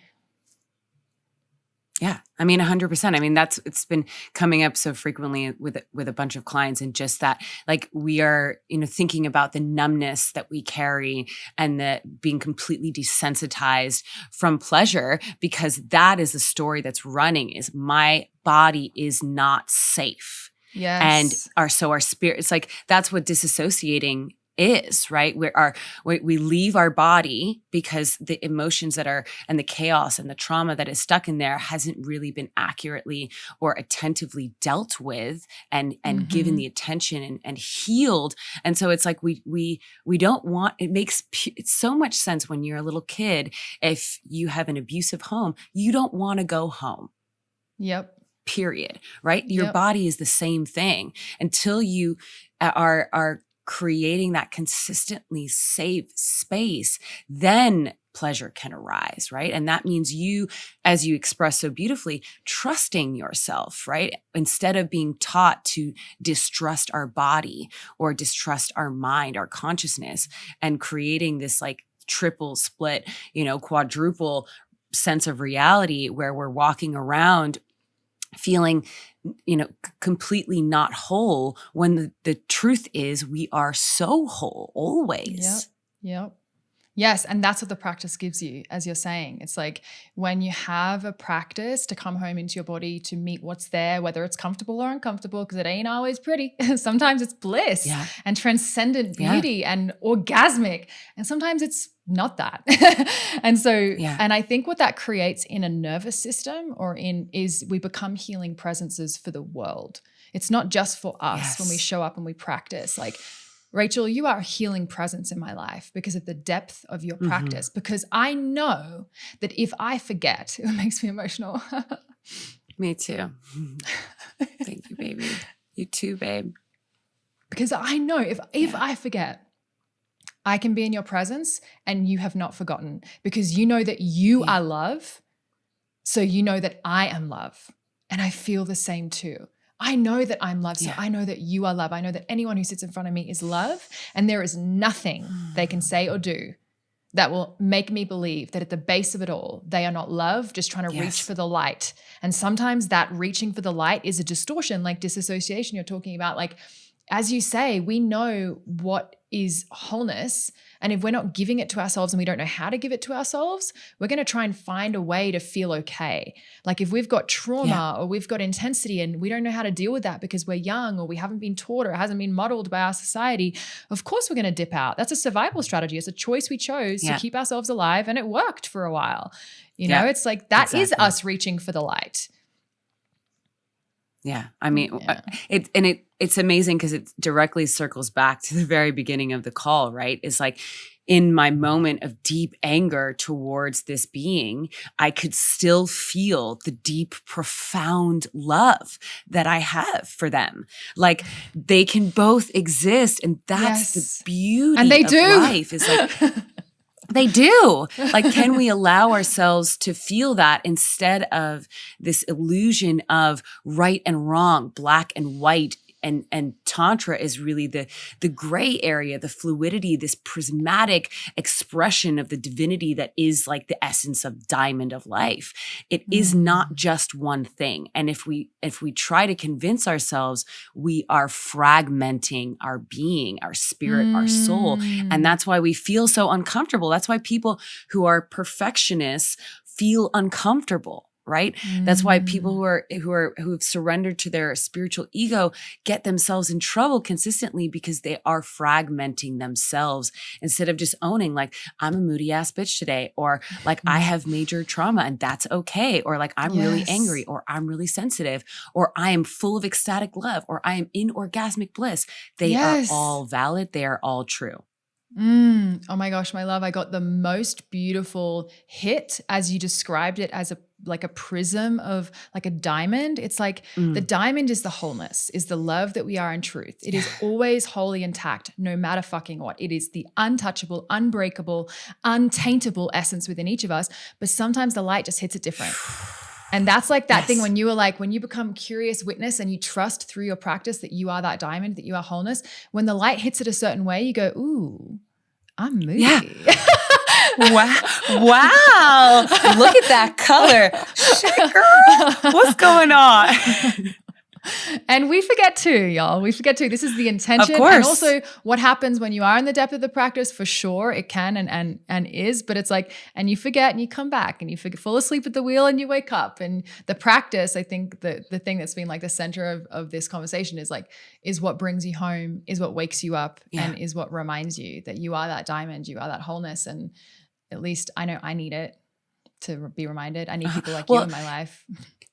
Yeah. I mean, 100%. I mean, it's been coming up so frequently with a bunch of clients, and just that, like, we are, thinking about the numbness that we carry and the being completely desensitized from pleasure, because that is the story that's running, is my body is not safe. Yes. And our spirit, it's like, that's what disassociating is, right? We leave our body because the emotions and the chaos and the trauma that is stuck in there hasn't really been accurately or attentively dealt with and given the attention and healed. And so it's like, we don't want, it makes so much sense when you're a little kid. If you have an abusive home, you don't want to go home. Yep. Period. Right? Your body is the same thing until you are creating that consistently safe space, then pleasure can arise, right? And that means you, as you express so beautifully, trusting yourself, right? Instead of being taught to distrust our body or distrust our mind, our consciousness, and creating this like triple split, quadruple sense of reality where we're walking around feeling, completely not whole, when the truth is we are so whole always. Yep. Yes. And that's what the practice gives you, as you're saying. It's like when you have a practice to come home into your body, to meet what's there, whether it's comfortable or uncomfortable, because it ain't always pretty. Sometimes it's bliss and transcendent beauty and orgasmic. And sometimes it's not that. And so, and I think what that creates in a nervous system is we become healing presences for the world. It's not just for us when we show up and we practice. Like, Rachel, you are a healing presence in my life because of the depth of your practice, because I know that if I forget, it makes me emotional. Me too. Thank you, baby. You too, babe. Because I know if I forget, I can be in your presence and you have not forgotten, because you know that you are love. So you know that I am love, and I feel the same too. I know that I'm love, so I know that you are love. I know that anyone who sits in front of me is love, and there is nothing they can say or do that will make me believe that at the base of it all, they are not love, just trying to reach for the light. And sometimes that reaching for the light is a distortion, like disassociation you're talking about. Like, as you say, we know what is wholeness. And if we're not giving it to ourselves and we don't know how to give it to ourselves, we're going to try and find a way to feel okay. Like if we've got trauma or we've got intensity and we don't know how to deal with that because we're young or we haven't been taught or it hasn't been modeled by our society, of course we're going to dip out. That's a survival strategy. It's a choice we chose to keep ourselves alive, and it worked for a while. It's like that is us reaching for the light. Yeah. I mean, it's amazing because it directly circles back to the very beginning of the call, right? It's like, in my moment of deep anger towards this being, I could still feel the deep, profound love that I have for them. Like, they can both exist. And that's the beauty and they of do. Life is like, they do. Like, can we allow ourselves to feel that instead of this illusion of right and wrong, black and white? And tantra is really the gray area, the fluidity, this prismatic expression of the divinity that is like the essence of diamond of life. It is not just one thing. And if we try to convince ourselves, we are fragmenting our being, our spirit, our soul. And that's why we feel so uncomfortable. That's why people who are perfectionists feel uncomfortable. right? That's why people who've surrendered to their spiritual ego get themselves in trouble consistently, because they are fragmenting themselves instead of just owning, like, I'm a moody ass bitch today, or like, I have major trauma and that's okay, or like, I'm really angry, or I'm really sensitive, or I am full of ecstatic love, or I am in orgasmic bliss. They are all valid. They are all true. Oh my gosh, my love, I got the most beautiful hit as you described it, as a prism of like a diamond. It's like the diamond is the wholeness, is the love that we are in truth. It is always wholly intact, no matter fucking what. It is the untouchable, unbreakable, untaintable essence within each of us. But sometimes the light just hits it different. And that's like that thing when you were like, when you become curious witness and you trust through your practice that you are that diamond, that you are wholeness, when the light hits it a certain way, you go, ooh, I'm moody. Yeah. Wow. Look at that color. Shit, girl. What's going on? And we forget too, y'all. We forget too. This is the intention. Of course. And also what happens when you are in the depth of the practice, for sure, it can and is, but it's like, and you forget and you come back and you fall asleep at the wheel and you wake up. And the practice, I think the thing that's been like the center of this conversation is what brings you home, is what wakes you up, and is what reminds you that you are that diamond, you are that wholeness. And at least I know I need it to be reminded. I need people like you in my life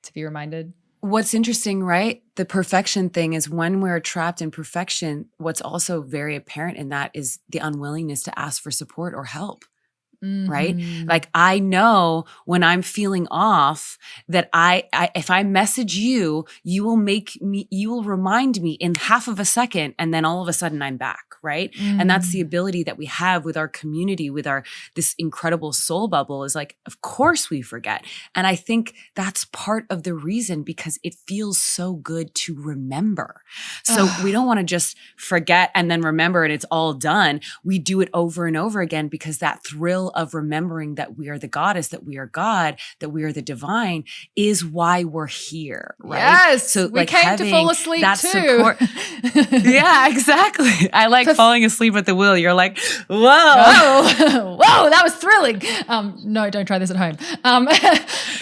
to be reminded. What's interesting, right? The perfection thing is, when we're trapped in perfection, what's also very apparent in that is the unwillingness to ask for support or help. Right? Like, I know when I'm feeling off that I if I message you, you will remind me in half of a second, and then all of a sudden I'm back. Right. And that's the ability that we have with our community, with this incredible soul bubble, is like, of course we forget. And I think that's part of the reason, because it feels so good to remember. So we don't want to just forget and then remember and it's all done. We do it over and over again, because that thrill of remembering that we are the goddess, that we are God, that we are the divine, is why we're here. Right. Yes. So we like, came to fall asleep that too. Support. Yeah, exactly. I like falling asleep at the wheel. You're like, whoa, whoa, that was thrilling. No, don't try this at home.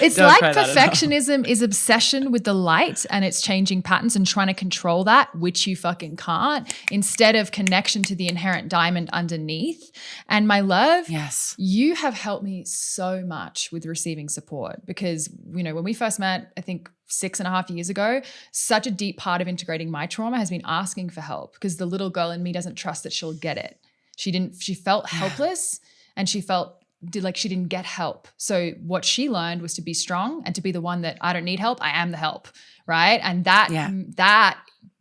It's Don't like try perfectionism is obsession with the light and it's changing patterns and trying to control that, which you fucking can't, instead of connection to the inherent diamond underneath. And my love, yes, you have helped me so much with receiving support, because, you know, when we first met, I think 6.5 years ago, such a deep part of integrating my trauma has been asking for help, because the little girl in me doesn't trust that she'll get it. She felt helpless and she like she didn't get help. So what she learned was to be strong and to be the one that, I don't need help, I am the help, right? And that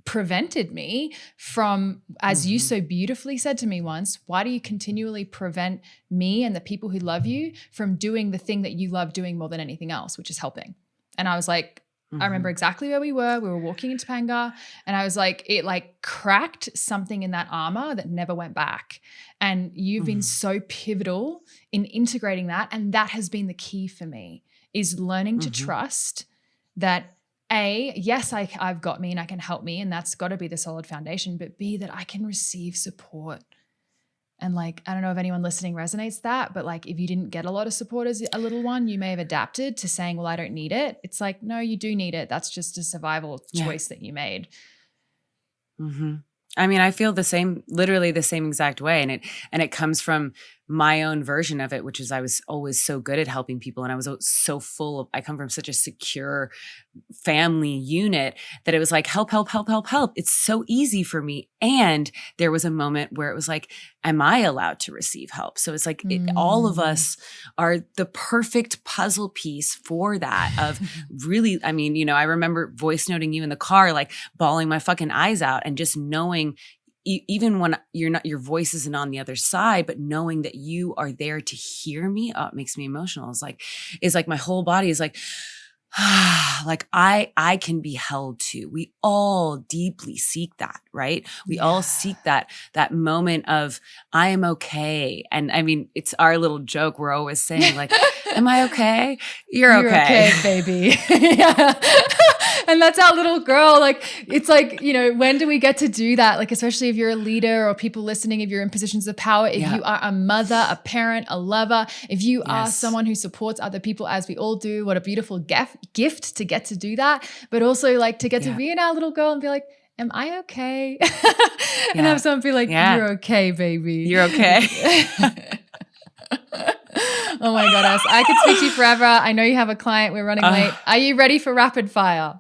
prevented me from, as you so beautifully said to me once, why do you continually prevent me and the people who love you from doing the thing that you love doing more than anything else, which is helping? And I was like, I remember exactly where we were. We were walking into Panga, and I was like, it like cracked something in that armor that never went back. And you've been so pivotal in integrating that. And that has been the key for me, is learning to trust that A, yes, I've got me and I can help me, and that's got to be the solid foundation, but B, that I can receive support. And like, I don't know if anyone listening resonates that, but like, if you didn't get a lot of support as a little one, you may have adapted to saying, well, I don't need it. It's like, no, you do need it. That's just a survival choice that you made. I mean, I feel the same, literally the same exact way. And it comes from my own version of it, which is I was always so good at helping people. And I was so full of, I come from such a secure family unit that it was like, help, help, help, help, help. It's so easy for me. And there was a moment where it was like, am I allowed to receive help? So it's like all of us are the perfect puzzle piece for that, of really, I mean, you know, I remember voice noting you in the car, like bawling my fucking eyes out, and just knowing, even when your voice isn't on the other side, but knowing that you are there to hear me, it makes me emotional. It's like my whole body is like, like I can be held to. We all deeply seek that, right? We all seek that moment of, I am okay. And I mean, it's our little joke. We're always saying like, am I okay? You're okay, baby. And that's our little girl. Like, it's like, you know, when do we get to do that? Like, especially if you're a leader or people listening, if you're in positions of power, if you are a mother, a parent, a lover, if you are someone who supports other people, as we all do, what a beautiful gift to get to do that. But also like to get to be in our little girl and be like, am I okay? And have someone be like, you're okay, baby. You're okay. Oh my goddess. I could speak to you forever. I know you have a client. We're running late. Are you ready for rapid fire?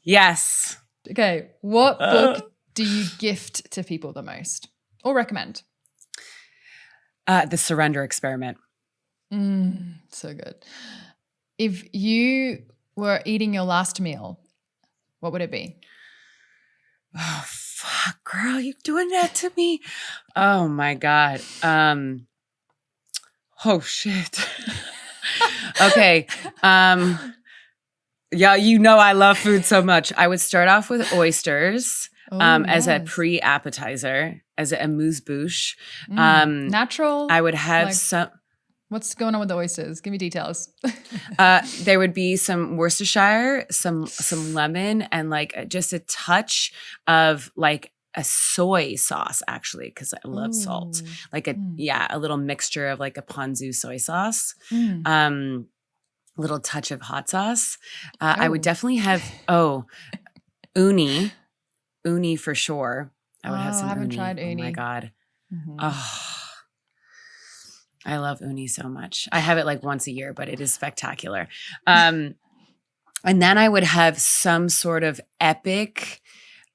Yes. Okay. What book do you gift to people the most or recommend? The Surrender Experiment. So good. If you were eating your last meal, what would it be? Oh, fuck, girl, you doing that to me? Oh my God. Oh shit. Okay. Yeah, you know I love food so much. I would start off with oysters as a pre-appetizer, as a amuse-bouche. Natural. I would have some. What's going on with the oysters? Give me details. There would be some Worcestershire, some lemon, and like just a touch of like a soy sauce, actually, because I love salt. Like a little mixture of like a ponzu soy sauce. Little touch of hot sauce. I would definitely have uni for sure. I would have some. I haven't uni. tried uni. Oh my God. I love uni so much. I have it like once a year, but it is spectacular. And then I would have some sort of epic,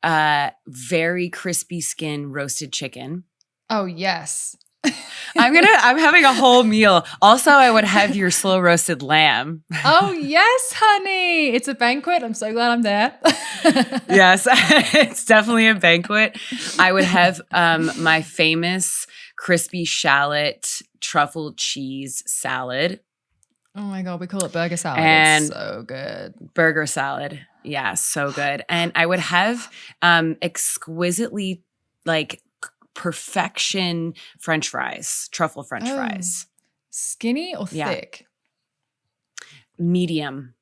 very crispy skin roasted chicken. Oh, yes. I'm having a whole meal. Also, I would have your slow roasted lamb. Oh, yes, honey. It's a banquet. I'm so glad I'm there. Yes, it's definitely a banquet. I would have my famous crispy shallot truffle cheese salad. Oh my God, we call it burger salad. And it's so good. Burger salad. Yeah, so good. And I would have exquisitely like perfection French fries, truffle French fries. Skinny or thick? Medium.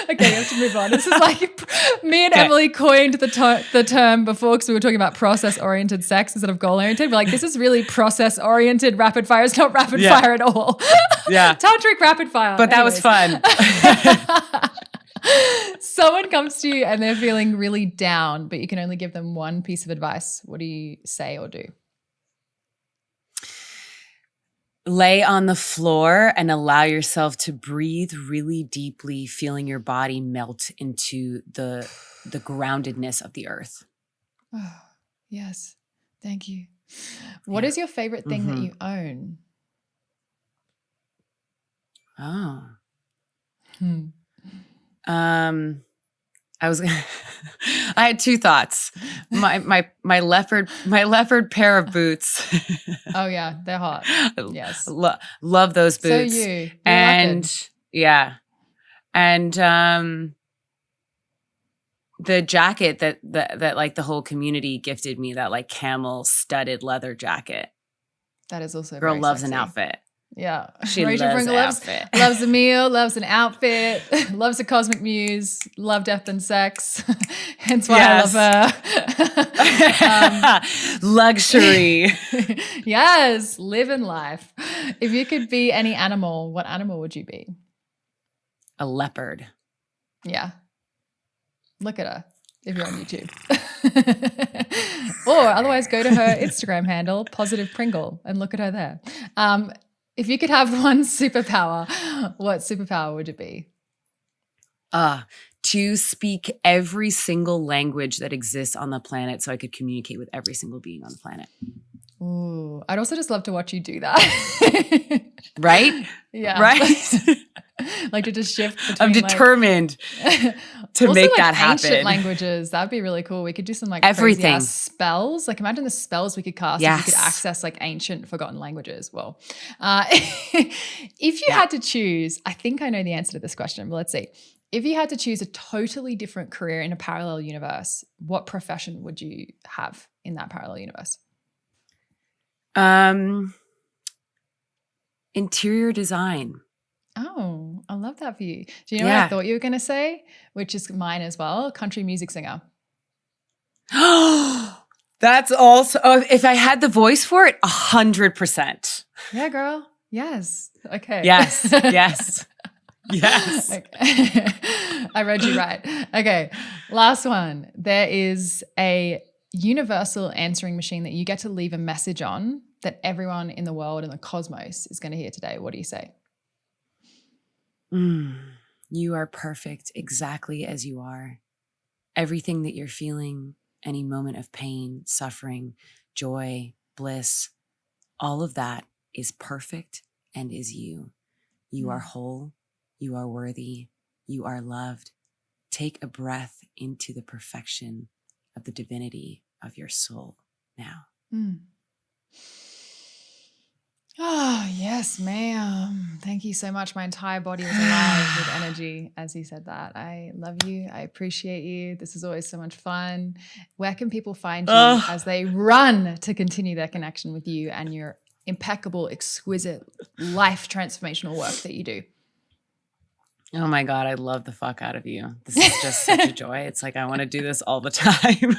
Okay, we have to move on. This is like me and Emily coined the term before because we were talking about process-oriented sex instead of goal-oriented. We're like, this is really process-oriented rapid fire. It's not rapid fire at all. Yeah. Tantric rapid fire. But that was fun. Someone comes to you and they're feeling really down, but you can only give them one piece of advice. What do you say or do? Lay on the floor and allow yourself to breathe really deeply, feeling your body melt into the groundedness of the earth. Oh, yes. Thank you. What is your favorite thing that you own? Oh. I had two thoughts. My leopard pair of boots. Oh yeah, they're hot. Yes. Love those boots. So you're and leopard. Yeah. And the jacket that like the whole community gifted me, that like camel studded leather jacket. That is also girl very loves sexy. an outfit. Yeah. She Rachel loves Pringle an outfit. loves a meal, loves an outfit, loves a cosmic muse, love, death, and sex. Hence why I love her. Luxury. Yes, living life. If you could be any animal, what animal would you be? A leopard. Yeah. Look at her if you're on YouTube. Or otherwise go to her Instagram handle, Positive Pringle, and look at her there. If you could have one superpower, what superpower would it be? To speak every single language that exists on the planet so I could communicate with every single being on the planet. Ooh, I'd also just love to watch you do that. Right? Yeah. Right? Like to just shift between I'm determined to also make like that happen. Ancient languages, that'd be really cool. We could do some like everything. crazy ass spells. Like imagine the spells we could cast if we could Yes. access like ancient forgotten languages. Well, if you had to choose, I think I know the answer to this question, but let's see. If you had to choose a totally different career in a parallel universe, what profession would you have in that parallel universe? Interior design. Oh, I love that for you. Do you know what I thought you were going to say? Which is mine as well. Country music singer. That's also, if I had the voice for it, 100%. Yeah, girl. Yes. Okay. Yes. Yes. Yes. Okay. I read you right. Okay. Last one. There is a universal answering machine that you get to leave a message on that everyone in the world and the cosmos is going to hear today. What do you say? You are perfect exactly as you are. Everything that you're feeling, any moment of pain, suffering, joy, bliss, all of that is perfect and is you. You are whole. You are worthy. You are loved. Take a breath into the perfection of the divinity of your soul now. Oh, yes, ma'am. Thank you so much. My entire body was alive with energy as you said that. I love you. I appreciate you. This is always so much fun. Where can people find you as they run to continue their connection with you and your impeccable, exquisite, life transformational work that you do? Oh my God, I love the fuck out of you. This is just such a joy. It's like I want to do this all the time.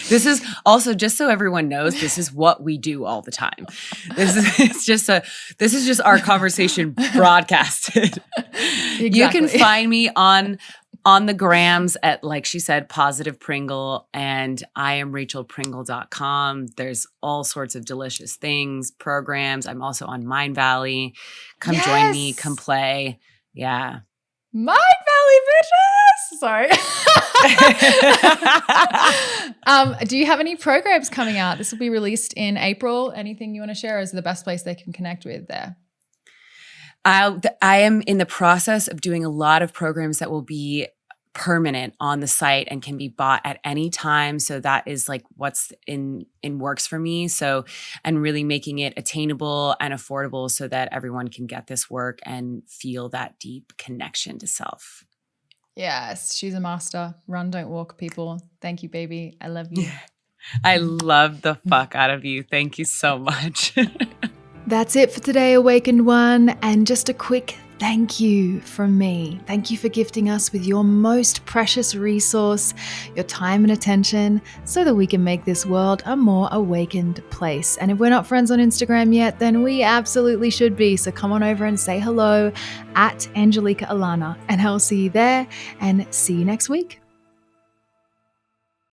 This is also, just so everyone knows, this is what we do all the time. This is just our conversation broadcasted. Exactly. You can find me on the grams at, like she said, Positive Pringle, and I am RachelPringle.com. There's all sorts of delicious things, programs. I'm also on Mind Valley. Come join me, come play. Yeah. Mind Valley, bitches. Sorry. Do you have any programs coming out? This will be released in April. Anything you want to share? Or is it the best place they can connect with there? I am in the process of doing a lot of programs that will be permanent on the site and can be bought at any time. So that is like what's in works for me. So, and really making it attainable and affordable so that everyone can get this work and feel that deep connection to self. Yes, she's a master. Run, don't walk, people. Thank you, baby. I love you. I love the fuck out of you. Thank you so much. That's it for today, Awakened One. And just a quick thank you from me. Thank you for gifting us with your most precious resource, your time and attention, so that we can make this world a more awakened place. And if we're not friends on Instagram yet, then we absolutely should be. So come on over and say hello at Angelika Alana, and I'll see you there and see you next week.